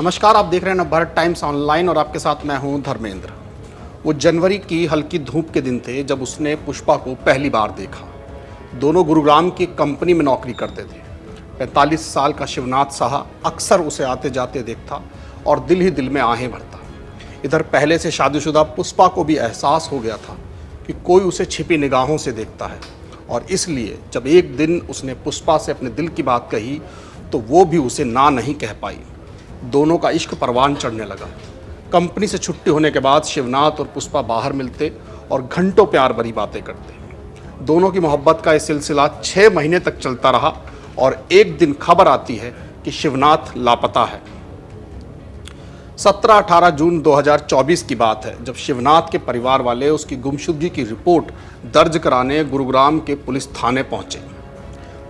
नमस्कार, आप देख रहे हैं नवभारत टाइम्स ऑनलाइन और आपके साथ मैं हूं धर्मेंद्र। वो जनवरी की हल्की धूप के दिन थे जब उसने पुष्पा को पहली बार देखा। दोनों गुरुग्राम की कंपनी में नौकरी करते थे। 45 साल का शिवनाथ साहा अक्सर उसे आते जाते देखता और दिल ही दिल में आहें भरता। इधर पहले से शादीशुदा पुष्पा को भी एहसास हो गया था कि कोई उसे छिपी निगाहों से देखता है, और इसलिए जब एक दिन उसने पुष्पा से अपने दिल की बात कही तो वो भी उसे ना नहीं कह पाई। दोनों का इश्क परवान चढ़ने लगा। कंपनी से छुट्टी होने के बाद शिवनाथ और पुष्पा बाहर मिलते और घंटों प्यार भरी बातें करते। दोनों की मोहब्बत का ये सिलसिला 6 महीने तक चलता रहा और एक दिन खबर आती है कि शिवनाथ लापता है। 17-18 जून 2024 की बात है जब शिवनाथ के परिवार वाले उसकी गुमशुदगी की रिपोर्ट दर्ज कराने गुरुग्राम के पुलिस थाने पहुंचे।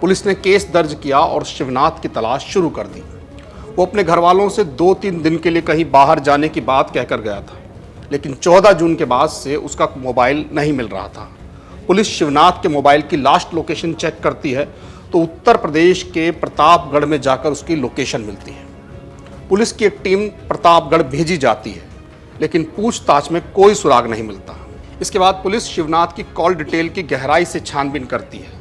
पुलिस ने केस दर्ज किया और शिवनाथ की तलाश शुरू कर दी। वो अपने घर वालों से 2-3 दिन के लिए कहीं बाहर जाने की बात कहकर गया था, लेकिन 14 जून के बाद से उसका मोबाइल नहीं मिल रहा था। पुलिस शिवनाथ के मोबाइल की लास्ट लोकेशन चेक करती है तो उत्तर प्रदेश के प्रतापगढ़ में जाकर उसकी लोकेशन मिलती है। पुलिस की एक टीम प्रतापगढ़ भेजी जाती है, लेकिन पूछताछ में कोई सुराग नहीं मिलता। इसके बाद पुलिस शिवनाथ की कॉल डिटेल की गहराई से छानबीन करती है।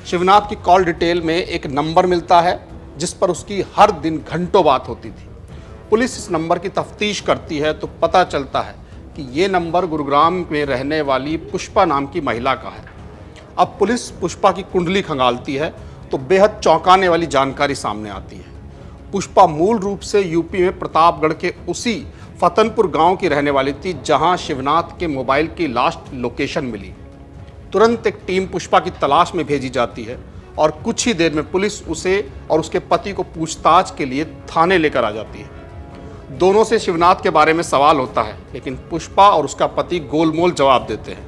शिवनाथ की कॉल डिटेल में एक नंबर मिलता है जिस पर उसकी हर दिन घंटों बात होती थी। पुलिस इस नंबर की तफ्तीश करती है तो पता चलता है कि ये नंबर गुरुग्राम में रहने वाली पुष्पा नाम की महिला का है। अब पुलिस पुष्पा की कुंडली खंगालती है तो बेहद चौंकाने वाली जानकारी सामने आती है। पुष्पा मूल रूप से यूपी में प्रतापगढ़ के उसी फतनपुर गांव की रहने वाली थी जहां शिवनाथ के मोबाइल की लास्ट लोकेशन मिली। तुरंत एक टीम पुष्पा की तलाश में भेजी जाती है और कुछ ही देर में पुलिस उसे और उसके पति को पूछताछ के लिए थाने लेकर आ जाती है। दोनों से शिवनाथ के बारे में सवाल होता है, लेकिन पुष्पा और उसका पति गोलमोल जवाब देते हैं।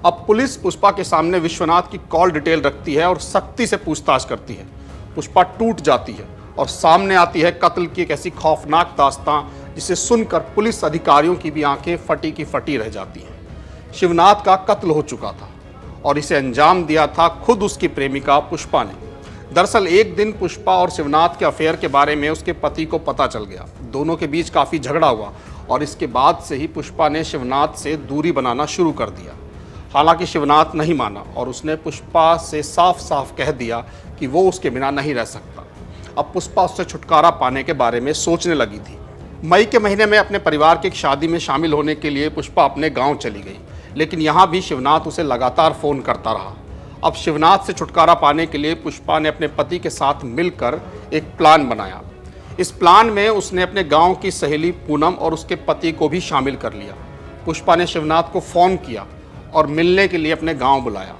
अब पुलिस पुष्पा के सामने विश्वनाथ की कॉल डिटेल रखती है और सख्ती से पूछताछ करती है। पुष्पा टूट जाती है और सामने आती है कत्ल की एक ऐसी खौफनाक दास्तां जिसे सुनकर पुलिस अधिकारियों की भी आंखें फटी की फटी रह जाती हैं। शिवनाथ का कत्ल हो चुका था और इसे अंजाम दिया था खुद उसकी प्रेमिका पुष्पा ने। दरअसल एक दिन पुष्पा और शिवनाथ के अफेयर के बारे में उसके पति को पता चल गया। दोनों के बीच काफ़ी झगड़ा हुआ और इसके बाद से ही पुष्पा ने शिवनाथ से दूरी बनाना शुरू कर दिया। हालांकि शिवनाथ नहीं माना और उसने पुष्पा से साफ साफ कह दिया कि वो उसके बिना नहीं रह सकता। अब पुष्पा उससे छुटकारा पाने के बारे में सोचने लगी थी। मई के महीने में अपने परिवार की एक शादी में शामिल होने के लिए पुष्पा अपने गाँव चली गई, लेकिन यहाँ भी शिवनाथ उसे लगातार फ़ोन करता रहा। अब शिवनाथ से छुटकारा पाने के लिए पुष्पा ने अपने पति के साथ मिलकर एक प्लान बनाया। इस प्लान में उसने अपने गांव की सहेली पूनम और उसके पति को भी शामिल कर लिया। पुष्पा ने शिवनाथ को फ़ोन किया और मिलने के लिए अपने गांव बुलाया।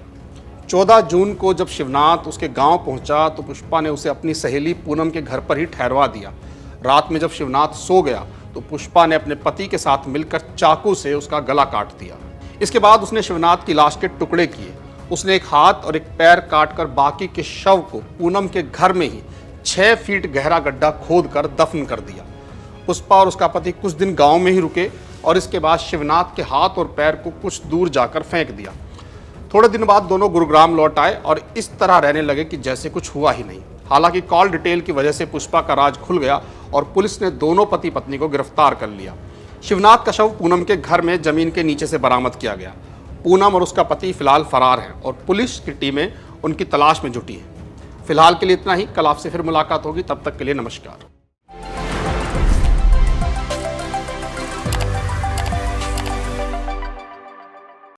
14 जून को जब शिवनाथ उसके गांव पहुंचा तो पुष्पा ने उसे अपनी सहेली पूनम के घर पर ही ठहरवा दिया। रात में जब शिवनाथ सो गया तो पुष्पा ने अपने पति के साथ मिलकर चाकू से उसका गला काट दिया। इसके बाद उसने शिवनाथ की लाश के टुकड़े किए। उसने एक हाथ और एक पैर काटकर बाकी के शव को पूनम के घर में ही 6 फीट गहरा गड्ढा खोदकर दफन कर दिया। पुष्पा और उसका पति कुछ दिन गांव में ही रुके और इसके बाद शिवनाथ के हाथ और पैर को कुछ दूर जाकर फेंक दिया। थोड़े दिन बाद दोनों गुरुग्राम लौट आए और इस तरह रहने लगे कि जैसे कुछ हुआ ही नहीं। हालांकि कॉल डिटेल की वजह से पुष्पा का राज खुल गया और पुलिस ने दोनों पति पत्नी को गिरफ्तार कर लिया। शिवनाथ का शव पूनम के घर में जमीन के नीचे से बरामद किया गया। पूनम और उसका पति फिलहाल फरार हैं और पुलिस की टीमें उनकी तलाश में जुटी हैं। फिलहाल के लिए इतना ही। कल आपसे फिर मुलाकात होगी, तब तक के लिए नमस्कार।